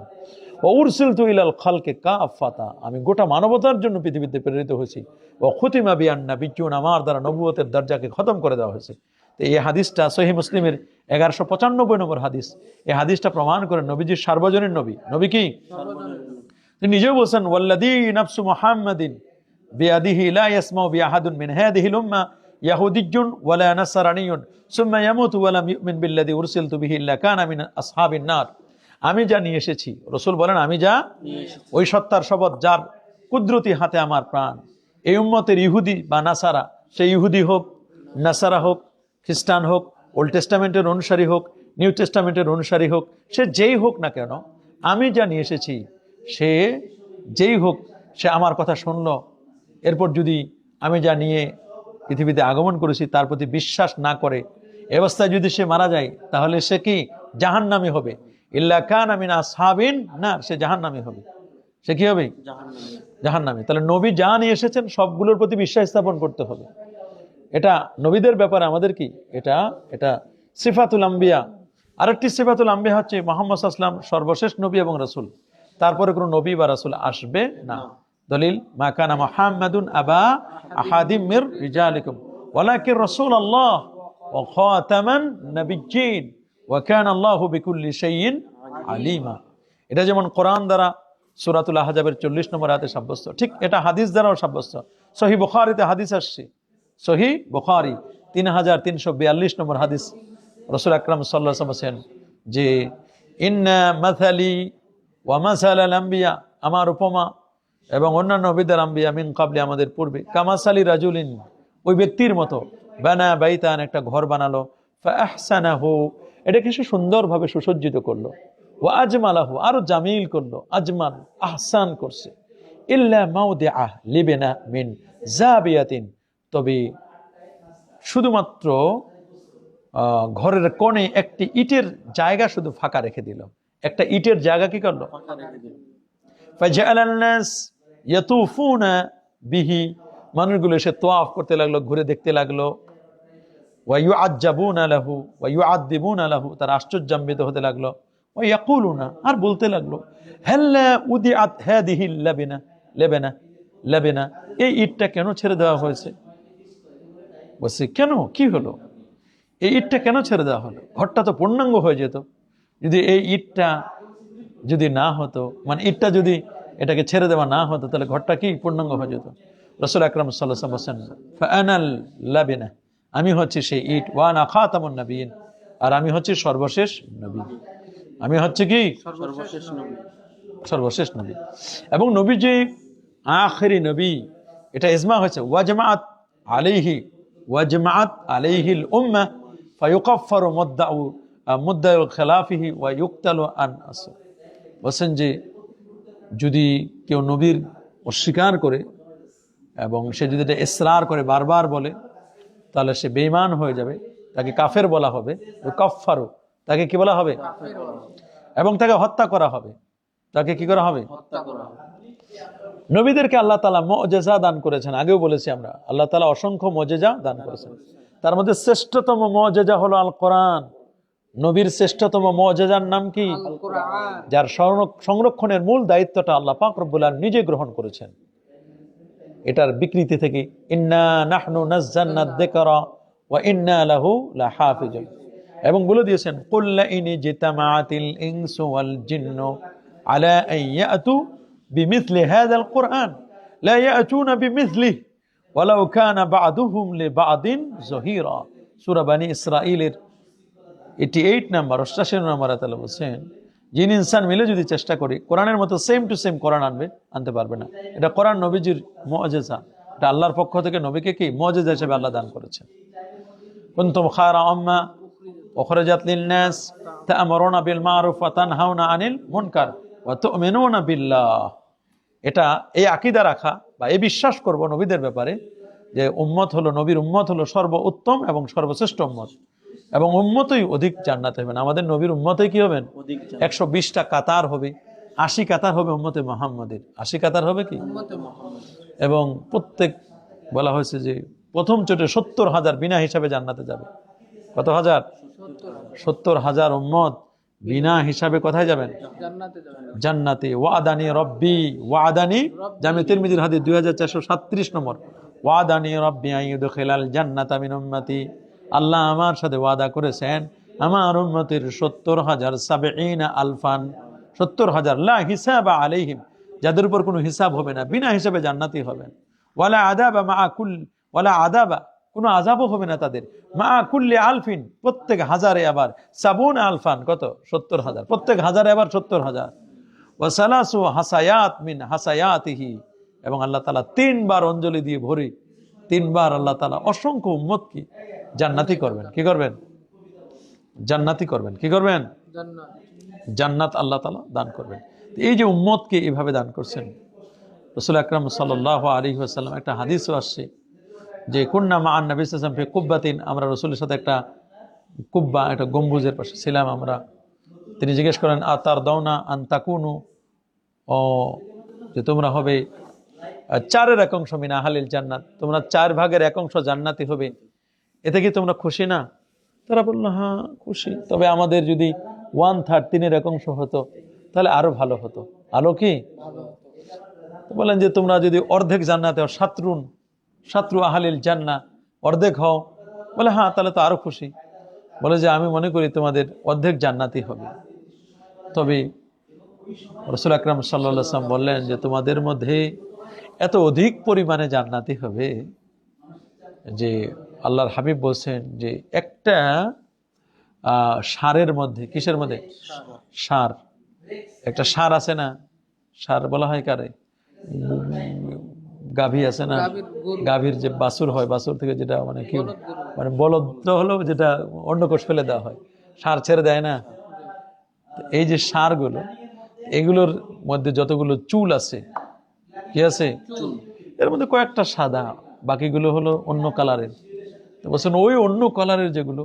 ওয়া উরসিলতু ইলাল খালকি কাফাতা, আমি গোটা মানবতার জন্য পৃথিবীতে প্রেরিত হয়েছি। ওয়া খুতিমা বিয়ান নাবিয়্যুন, আমার দ্বারা নবুয়তের দরজাকে খতম করে দেওয়া হয়েছে। তো এই হাদিসটা সহিহ মুসলিমের 1195 নম্বর হাদিস। এই হাদিসটা প্রমাণ করে নবীজি সার্বজনীন নবী। নবী কি? তিনি নিজেও বলছেন ওয়াল্লাযী নাফসু মুহাম্মাদিন বিয়াদিহি লা ইয়াসমাউ বিআহাদুন মিন হাযিহিল উম্মাহ ইয়াহুদিয়্যুন ওয়ালা নাসরানিয়্যুন সুম্মা ইয়ামুতু ওয়া লাম ইউমিন বিল্লাযী উরসিলতু বিহি ইল্লা কানা মিন আসহাবিন নার। আমি যা নিয়ে এসেছি, রাসূল বলেন আমি যা ওই সত্তার শপথ যার কুদরতি হাতে আমার প্রাণ, এই উম্মতের ইহুদি বা নাসারা, সে ইহুদি হোক, নাসারা হোক, খ্রিস্টান হোক, ওল্ড টেস্টামেন্টের অনুসারী হোক, নিউ টেস্টামেন্টের অনুসারী হোক, সে যেই হোক না কেন, আমি যা নিয়ে এসেছি সে যেই হোক, সে আমার কথা শুনল, এরপর যদি আমি যা নিয়ে পৃথিবীতে আগমন করেছি তার প্রতি বিশ্বাস না করে, এ অবস্থায় যদি সে মারা যায়, তাহলে সে কি জাহান্নামী হবে। ইল্লা কানা মিন আসহাবিন নার, সে জাহান্নামী হবে। সে কি হবে? জাহান্নামী। তাহলে নবী যা নিয়ে এসেছেন সবগুলোর প্রতি বিশ্বাস স্থাপন করতে হবে। এটা নবীদের ব্যাপারে আমাদের কি এটা এটা সিফাতুল আম্বিয়া। আরেকটি সিফাতুল আম্বিয়া হচ্ছে মুহাম্মদ সাল্লাল্লাহু আলাইহি ওয়াসাল্লাম সর্বশেষ নবী এবং রাসূল, তারপরে কোনো নবী বা রাসূল আসবে না। দলিল মা কানা মুহাম্মাদুন আবা আহাদিম মির রিজালিকুম ওয়ালাকিন রাসূলুল্লাহ ওয়া খাতামান নাবিয়্যিন ওয়া কানা আল্লাহু বিকুল্লি শাইইন আলিমা। এটা যেমন কোরআন দ্বারা সূরাতুল আহজাবের 40 নম্বর আয়াতে সাব্যস্ত, ঠিক এটা হাদিস দ্বারাও সাব্যস্ত। সহিহ বুখারীতে হাদিস আসছে, সহিহ বুখারী 3342 নম্বর হাদিস। রাসূল আকরাম সাল্লাল্লাহু আলাইহি ওয়াসাল্লাম বলেন যে ইন্না মাসালি ওয়া মাসালাল আম্বিয়া, আমার উপমা এবং অন্যান্য নবীদের আম্বিয়া মিন ক্বাবলি, আমাদের পূর্বে, কামাসালি রাজুলিন, ওই ব্যক্তির মতো, বানা বাইতান, একটা ঘর বানালো, ফাআহসানাহু, এটাকে সে সুন্দরভাবে সুসজ্জিত করলো, ওয়া আজমালাহু, আরো জামিল করলো, আজমাল আহসান করছে, ইল্লা মাউদিআ লিবানা মিন জাবিয়াতিন, তবে শুধুমাত্র ঘরের কোণে একটি ইটের জায়গা শুধু ফাঁকা রেখে দিল। একটা ইটের জায়গা কি করলো? ফাঁকা রেখে দিল। ফাজাআলান নাস ইয়াতুফুনা বিহি, মানুষগুলো এসে তোয়াফ করতে লাগলো, ঘুরে দেখতে লাগলো। ওয়া ইউআজ্জাবুনা লাহু ওয়া ইউআদ্দিবুনা লাহু, তারা আশ্চর্যান্বিত হতে লাগলো। ওয়া ইয়াকুলুনা, আর বলতে লাগলো, হাল্লা উদিআত হাদিহিল লাবিনা লাবিনা লাবিনা, এই ইটটা কেন ছেড়ে দেওয়া হয়েছে? বলছে কেন, কি হলো? এই ইটটা কেন ছেড়ে দেওয়া হলো? ঘরটা তো পূর্ণাঙ্গ হয়ে যেত যদি এই ইটটা যদি না হতো, মানে ইটটা যদি এটাকে ছেড়ে দেওয়া না হতো, তাহলে ঘরটা কি পূর্ণাঙ্গ হয়ে যেত। রাসূল আকরাম সাল্লাল্লাহু আলাইহি ওয়াসাল্লাম বলেন ফাআনাল লাবিনা, আমি হচ্ছে সেই ইট, ওয়া আনা খাতামুন নবিয়্যিন, আর আমি হচ্ছে সর্বশেষ নবী। আমি হচ্ছে কি সর্বশেষ নবী, সর্বশেষ নবী। এবং নবী যে আখিরি নবী, এটা ইজমা হয়েছে। ওয়াজমাআত আলাইহি ওয়াজমাআত আলাইহিল উম্মাহ ফায়ুকাফফারু মুদ্দাউ মুদ্দায়ু খেলাফিহি ওয়া ইউক্তালু আন আসল। বলছেন যে যদি কেউ নবীর অস্বীকার করে এবং সে যদি এটা ইসরার করে বারবার বলে, তাহলে সে বেঈমান হয়ে যাবে, তাকে কাফের বলা হবে, কাফফারু, তাকে কি বলা হবে, এবং তাকে হত্যা করা হবে। তাকে কি করা হবে? নবীদেরকে আল্লাহ তাআলা মুআজিজা দান করেছেন, আগেও বলেছি আমরা, আল্লাহ তাআলা অসংখ্য মুআজিজা দান করেছেন। তার মধ্যে শ্রেষ্ঠতম মুআজিজা হলো আল কোরআন। নবীর শ্রেষ্ঠতম মুআজিজার নাম কি? আল কোরআন, যার সংরক্ষণের মূল দায়িত্বটা আল্লাহ পাক রব্বুল আলামিন নিজে গ্রহণ করেছেন। এটার বিকৃতি থেকে ইন্না নাহনু নাযালনা যিকরা ওয়া ইন্না লাহু লাহাফিজুন, এবং বলে দিয়েছেন কুল লা ইন জিতামাআতিল ইনসু ওয়াল জিন্নু আলা আন ইয়াতু বিমিসলি হাযাল কুরআন লা ইয়াতুনা বিমিসলিহি ওয়ালাউ কানা বা'দুহুম লিবা'দিন যহিরা। সূরা বনী ইসরাঈলের 88 নম্বর 88 নম্বর আয়াতে আল্লাহ বলেন, জিন ইনসান মিলে যদি চেষ্টা করি কোরআনের মতো সেম টু সেম কোরআন আনতে পারবে না। এটা কোরআন নবীজির মুআজিজা, এটা আল্লাহর পক্ষ থেকে নবীকে কি মুআজিজা হিসেবে আল্লাহ দান করেছেন। কুনতুম খায়রা উম্মাহ উখরিজাত লিন-নাস তা'মুরুনা বিল মা'রুফ ওয়া তানহাউনা আনিল মুনকার ওয়া তু'মিনুনা বিল্লাহ। এটা এই আকীদা রাখা বা এই বিশ্বাস করব নবীদের ব্যাপারে যে উম্মত হলো, নবীর উম্মত হলো সর্বোত্তম এবং সর্বশ্রেষ্ঠ উম্মত, এবং উম্মতই অধিক জান্নাতে হবেন। আমাদের নবীর উম্মতই কি হবেন? 120টা কাতার হবে, 80 কাতার হবে উম্মতে মুহাম্মাদের, 80 কাতার হবে কি উম্মতে মুহাম্মাদ। এবং প্রত্যেক বলা হয়েছে যে প্রথম চোটে 70,000 বিনা হিসাবে জান্নাতে যাবে। কত হাজার? 70,000 উম্মত বিনা হিসাবে কোথায় যাবেন? জান্নাতে। ওয়াদানি রব্বি, ওয়াদানি, জামে তিরমিজির হাদিস 2437 নম্বর, ওয়াদানি রব্বি আইয়ুদখিলাল জান্নাতা মিন উম্মতি, আল্লাহ আমার সাথে ওয়াদা করেছেন আমার উম্মতের 70,000 সাবঈনা আলফান, 70,000 লা হিসাবা আলাইহিম, যাদের উপর কোনো হিসাব হবে না, বিনা হিসাবে জান্নাতি হবেন। ওয়ালা আযাবা মা কুল, ওয়ালা আযাবা, কোনো আযাবও হবে না তাদের, মা কুল্লি আলফিন, প্রত্যেক হাজারে আবার 70 আলফান, কত? 70,000, প্রত্যেক হাজারে আবার 70,000। ওয়া সালাসু হাসায়াত মিন হাসায়াতিহি, এবং আল্লাহ তাআলা 3 বার অঞ্জলি দিয়ে ভরে 3 বার আল্লাহ তাআলা অসংখ্য উম্মতকে জান্নাতি করবেন। কি করবেন? জান্নাতি করবেন। কি করবেন? জান্নাত আল্লাহ তাআলা দান করবেন। এই যে উম্মতকে এইভাবে দান করছেন, রাসূল আকরাম সাল্লাল্লাহু আলাইহি ওয়াসাল্লাম, একটা হাদিসও আসছে যে কুন্না মা আন-নবী সাল্লাল্লাহু আলাইহি ওয়াসাল্লাম ফি কুব্বাতিন, আমরা রাসূলের সাথে একটা কুব্বা, একটা গম্বুজের পাশে ছিলাম আমরা। তিনি জিজ্ঞেস করেন আতার দাওনা আন তাকুনু, ও যে তোমরা হবে 4-এর 1 অংশ মিন আহলিল জান্নাত, তোমরা 4 ভাগের 1 অংশ জান্নাতি হবে, এতে কি তোমরা খুশি না? তারা বললো হ্যাঁ খুশি, তবে আমাদের যদি 1/3, 3-এর 1 অংশ হতো তাহলে আরো ভালো হতো। আলো কি বলেন যে তোমরা যদি অর্ধেক জান্নাতে হও, শাত্রু আহলিল জান্নাহ, অর্ধেক হও, বলে হ্যাঁ তাহলে তো আরো খুশি। বলে যে আমি মনে করি তোমাদের অর্ধেক জান্নাতি হবে। তবে রাসূল আকরাম সাল্লাল্লাহু আলাইহি ওয়াসাল্লাম বললেন যে তোমাদের মধ্যে এত অধিক পরিমাণে জান্নাতি হবে যে আল্লাহর হাবিব বলছেন যে একটা ষাঁড়ের মধ্যে, কিসের মধ্যে? ষাঁড়, একটা ষাঁড় আছে না, ষাঁড় বলা হয় কারে? গাভী আছে না, গাভীর যে বাছুর হয়, বাছুর থেকে যেটা মানে কি মানে বলদ হলো, যেটা অন্ডকোষ ফেলে দেওয়া হয়, ষাঁড় ছেড়ে দেয় না। এই যে ষাঁড়গুলো, এগুলোর মধ্যে যতগুলো চুল আছে, কি আছে? এর মধ্যে কয়েকটা সাদা, বাকিগুলো হলো অন্য কালারের। তো বলছেন ওই অন্য কালারের যেগুলো,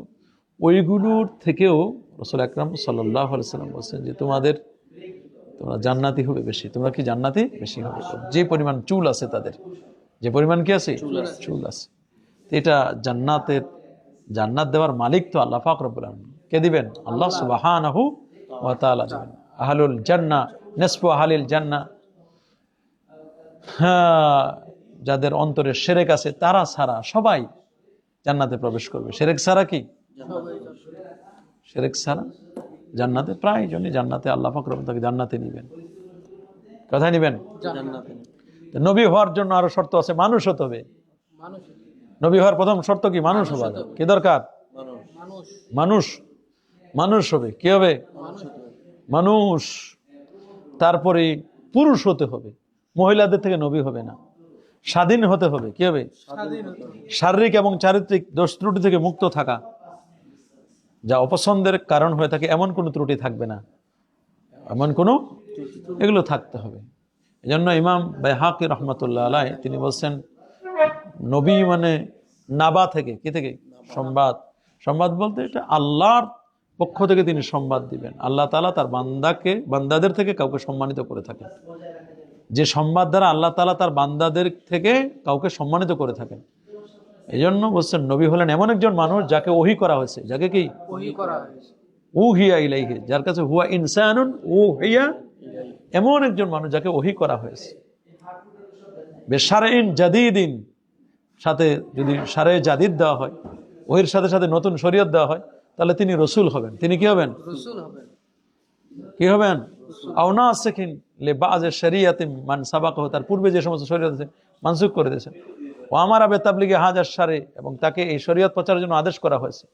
ওইগুলোর থেকেও রাসূল আকরাম সাল্লাল্লাহু আলাইহি ওয়াসাল্লাম বলছেন যে তোমরা জান্নাতি হবে বেশি। তোমরা কি জান্নাতি বেশি হবে? যে পরিমাণ চুল আছে তাদের, যে পরিমাণ কি আছে? চুল আছে। এটা জান্নাত দেওয়ার মালিক তো আল্লাহ পাক রব্বুল আলামিন। কে দিবেন? আল্লাহ সুবহানাহু ওয়া তাআলা দিবেন। আহলুল জান্নাহ নিসফু আহলিল জান্নাহ, হ্যাঁ, যাদের অন্তরে শিরক আছে তারা ছাড়া সবাই জান্নাতে প্রবেশ করবে। শিরক ছাড়া কি? শিরক ছাড়া জান্নাতে, প্রায় জনই জান্নাতে, আল্লাহ পাক রব্বুল তাকে জান্নাতে নিবেন। কোথায় নিবেন? জান্নাতে। নবী হওয়ার জন্য আরো শর্ত আছে, মানুষ হতে হবে। নবী হওয়ার প্রথম শর্ত কি? মানুষ হওয়া। কি দরকার? মানুষ হবে। কি হবে? মানুষ। তারপরে পুরুষ হতে হবে, মহিলাদের থেকে নবী হবে না। স্বাধীন হতে হবে। কি হবে? শারীরিক এবং চারিত্রিক দোষ ত্রুটি থেকে মুক্ত থাকা। যা অপছন্দের কারণ হয়ে থাকে এমন কোনো ত্রুটি থাকবে না, এমন কোনো এগুলো থাকতে হবে। এজন্য ইমাম বাইহাকি রহমতুল্লাহ আলাই তিনি বলছেন নবী মানে নাবা থেকে, কি থেকে? সংবাদ। সংবাদ বলতে এটা আল্লাহর পক্ষ থেকে তিনি সংবাদ দিবেন। আল্লাহ তাআলা তার বান্দাদের থেকে কাউকে সম্মানিত করে থাকেন, যে সংবাদ দ্বারা আল্লাহ তাআলা তার বান্দাদের থেকে কাউকে সম্মানিত করে থাকেন। এই জন্য বলছেন নবী হলেন এমন একজন মানুষ যাকে ওহী করা হয়েছে, যাকে কি ওহী করা হয়েছে, উহিয়া ইলাইহি, যার কাছে হুয়া ইনসানুন উহিয়া, এমন একজন মানুষ যাকে ওহী করা হয়েছে। বেশারঈন জাদীদিন, সাথে যদি শারে জাদিদ দেওয়া হয়, ওহির সাথে সাথে নতুন শরীয়ত দেওয়া হয়, তাহলে তিনি রসুল হবেন। তিনি কি হবেন? রাসূল হবেন। কি হবেন? আও নাসিখিন লিবাযি শরীয়তিন মান সাবাকাহু, তার পূর্বে যে সমস্ত শরীয়ত আছে মানসুখ করে দিয়েছেন। ও আমারা বেতাবলিগে হাজার শারে, এবং তাকে এই শরীয়ত প্রচারের জন্য আদেশ করা হয়েছে।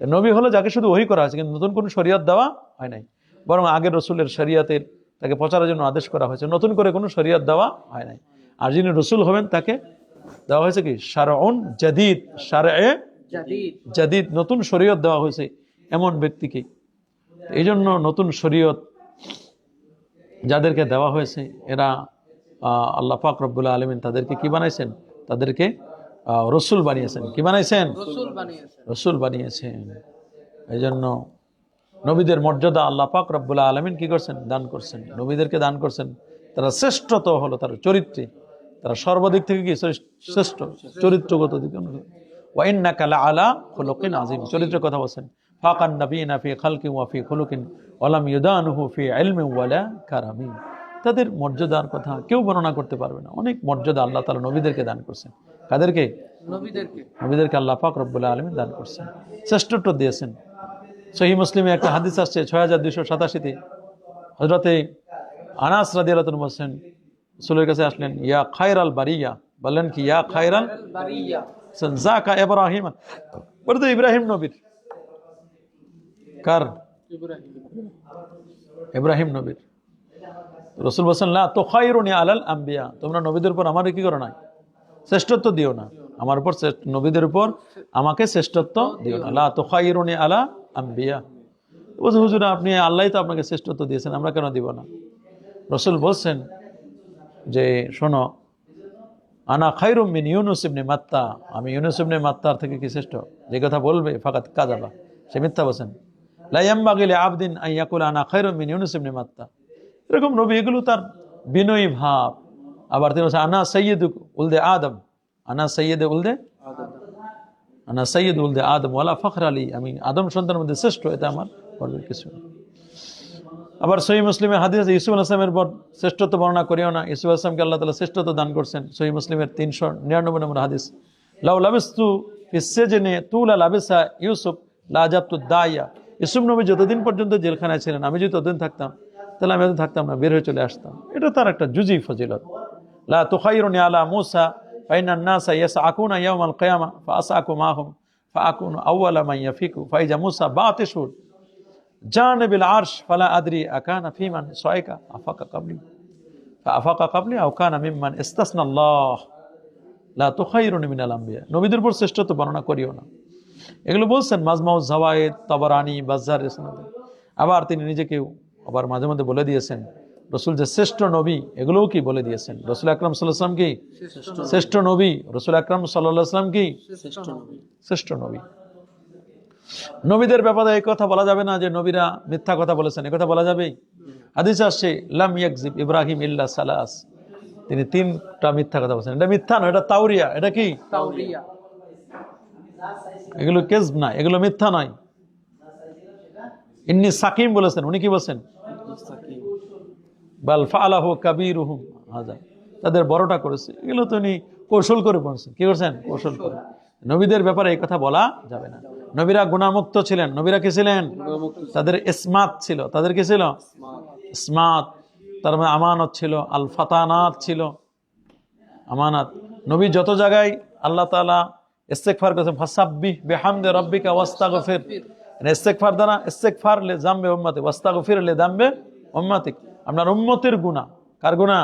নবী হলো যাকে শুধু ওহী করা হয়েছে, কিন্তু নতুন কোনো শরীয়ত দেওয়া হয় নাই, বরং আগের রসুলের শরীয়তের তাকে প্রচারের জন্য আদেশ করা হয়েছে, নতুন করে কোনো শরীয়ত দেওয়া হয় নাই। আর যিনি রসুল হবেন তাকে দেওয়া হয়েছে কি শারউন জাদীদ, শারয়ে জাদীদ, নতুন শরীয়ত দেওয়া হয়েছে এমন ব্যক্তিকে। এই জন্য নতুন শরীয়ত যাদেরকে দেওয়া হয়েছে এরা আল্লাহ পাক রব্বুল আলামিন তাদেরকে কি বানাইছেন? তাদেরকে রসুল বানিয়েছেন। কি বানাইছেন? রসুল বানিয়েছেন। এই জন্য নবীদের মর্যাদা আল্লাহ পাক রব্বুল আলামিন কি করছেন? দান করছেন। নবীদেরকে দান করছেন। তারা শ্রেষ্ঠত হলো তার চরিত্রে, তারা সর্বাধিক থেকে কি শ্রেষ্ঠ, চরিত্রগত দিকে। ওয়া ইন্নাকা লাআলা খুলুকিন আযীম, চরিত্রের কথা বলছেন। ফাকান নাবিয়িনা ফি খালকিন ওয়া ফি খুলুকিন ওয়া লাম ইউদানুহু ফি ইলমিন ওয়ালা কারামিন। তাদের মর্যাদার কথা কেউ বর্ণনা করতে পারবে না। অনেক মর্যাদা আল্লাহ তাআলা নবীদেরকে দান করছেন। কাদেরকে? নবীদেরকে আল্লাহ পাক রব্বুল আলামিন দান করছেন, শ্রেষ্ঠত্ব দিয়েছেন। সহিহ মুসলিমে একটা হাদিস আসছে 6287-তে, হযরতে আনাস রাদিয়াল্লাহু আনহু বলেন রাসূলের কাছে আসলেন, ইয়া খায়রাল বারিয়া, বললেন কি ইয়া খায়রাল বারিয়া, জাকা ইব্রাহিম, বলতে ইব্রাহিম নবীর। কার? ইব্রাহিম নবীর। রাসূল বলেন লা তুখায়িরুনি আলাল আম্বিয়া, তোমরা নবীদের উপর আমারে কি করো না? শ্রেষ্ঠত্ব দিও না। আমার উপর নবীদের উপর আমাকে শ্রেষ্ঠত্ব দিও না। লা তুখায়িরুনি আলা আম্বিয়া। বলছে হুজুর আপনি, আল্লাহই তো আপনাকে শ্রেষ্ঠত্ব দিয়েছেন, আমরা কেন দিব না? রাসূল বলছেন যে শোনো, আনা খায়রুম মিন ইউনুস ইবনে মাত্তা, আমি ইউনুস ইবনে মাত্তার থেকে কি শ্রেষ্ঠ? যে কথা বলবে ফাকাত কাযাবা, সে মিথ্যা বলেছেন। লা ইয়ামবাগি লিআবদিন আন ইয়াকুলা আনা খায়রুম মিন ইউনুস ইবনে মাত্তা। এরকম নবী, এগুলো তার বিনয়ী ভাব। আবার তিনি বলছেন আনা সাইয়্যিদু উলদে আদম, আনা সাইয়্যিদু উলদে আদম, আনা সাইয়্যিদু উলদে আদম ওয়ালা ফখর আলী, আমি আদম সন্তানের মধ্যে শ্রেষ্ঠ, এটা আমার গর্বের কিছু না। আবার সহিহ মুসলিমের হাদিস আছে ইউসুফ আলাইহিস সালামের পর শ্রেষ্ঠত্ব বর্ণনা করিও না। ইউসুফ আলাইহিস সালামকে আল্লাহ তাআলা শ্রেষ্ঠত্ব দান করছেন। সহিহ মুসলিমের 399 নম্বর হাদিস, লাউ লাবিস্তু ফিস সিজনি তুলা লাবিসা ইউসুফ লা আজাবতু দাইয়া, ইউসুফ নবী যতদিন পর্যন্ত জেলখানায় ছিলেন আমি যদি ততদিন থাকতাম তাহলে আমি এতদিন থাকতাম না, বের হয়ে চলে আসতাম। এটা তার একটা জুজি ফজিলত। লা তুখায়িরুনি আলা মূসা ফাইনান নাসা ইয়াসআকুনা ইয়াওমাল কিয়ামা ফাআসাকু মাহুম ফাআকুনু আউওয়ালা মান ইয়াফিকু ফাইজা মূসা বাতিশুন জানিবিল আরশ ফালা আদরি আকানা ফিমান সাইকা আফাকা ক্বাবলি আও কানা মিম্মান ইসতাসনা আল্লাহ লা তুখায়িরুনি মিনাল আম্বিয়া। নবীদের উপর শ্রেষ্ঠত্ব বর্ণনা করিও না। এগুলো বলছেন মাজমাউজ জাওয়ায়েদ, তাবারানি, বাজ্জার ইসনাদে। আবার তিনি নিজেকেও আবার মাঝে মধ্যে বলে দিয়েছেন রসুল যে শ্রেষ্ঠ নবী, এগুলোও কি বলে দিয়েছেন। রসুল আকরাম সাল্লাল্লাহু আলাইহি ওয়াসাল্লাম কি শ্রেষ্ঠ নবী, রসুল আকরাম সাল্লাল্লাহু আলাইহি ওয়াসাল্লাম কি শ্রেষ্ঠ নবী। নবীদের ব্যাপারে এই কথা বলা যাবে না যে নবীরা মিথ্যা কথা বলেছেন, এই কথা বলা যাবে? হাদিসে আসছে লাম ইয়াকযিব ইব্রাহিম ইল্লা সালাস, তিনি 3টা মিথ্যা কথা বলেছেন। এটা মিথ্যা নয়, এটা তাওরিয়া। এটা কি? তাওরিয়া। এগুলো কেজব না, এগুলো মিথ্যা নয়। ইন্নী সাকিম বলেছেন, উনি কি বলেছেন? বাল ফাআলাহু কাবীরুহুম হাযা, তাদের বড়টা করেছে। এগুলো তো উনি কৌশল করে বলছেন। কি করছেন? কৌশল করে। নবীদের ব্যাপারে এই কথা বলা যাবে না। নবীরা গুনাহমুক্ত ছিলেন। নবীরা কি ছিলেন? তাদের ইসমাত ছিল। তাদের কি ছিল? ইসমাত। তার মানে আমানত ছিল, আল ফাতানাত ছিল, আমানাত। নবী যত জায়গায় আল্লাহ তাআলা ইস্তেগফার করেছেন, ফাসাব্বিহ বিহামদি রাব্বিকা ওয়াস্তাগফির, ইস্তেগফার দ্বারা ইস্তেগফার লি যামবি উম্মতি ওয়াস্তাগফির লি যামবি উম্মতিক, আপনার উম্মতের গুনাহ। কার গুনাহ?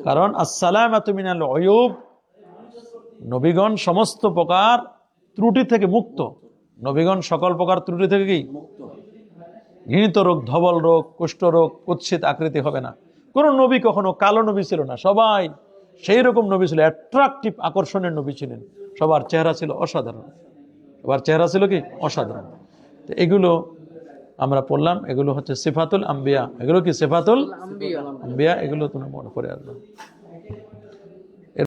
কারণ আসসালামাতু মিনাল উয়ুব, নবীগণ সমস্ত প্রকার ত্রুটি থেকে মুক্ত। নবীগণ সকল প্রকার ত্রুটি থেকে কি ঘৃণিত রোগ, ধবল রোগ, কুষ্ঠ রোগ, কুৎসিত আকৃতি হবে না। কোন নবী কখনো কালো নবী ছিল না, সবাই সেই রকম নবী ছিল, অ্যাট্রাকটিভ, আকর্ষণের নবী ছিলেন। সবার চেহারা ছিল অসাধারণ, সবার চেহারা ছিল কি অসাধারণ। তো এগুলো আমরা পড়লাম, এগুলো হচ্ছে সিফাতুল আম্বিয়া। এগুলো কি সিফাতুল আম্বিয়া, এগুলো তোমরা মনে করে আসবে।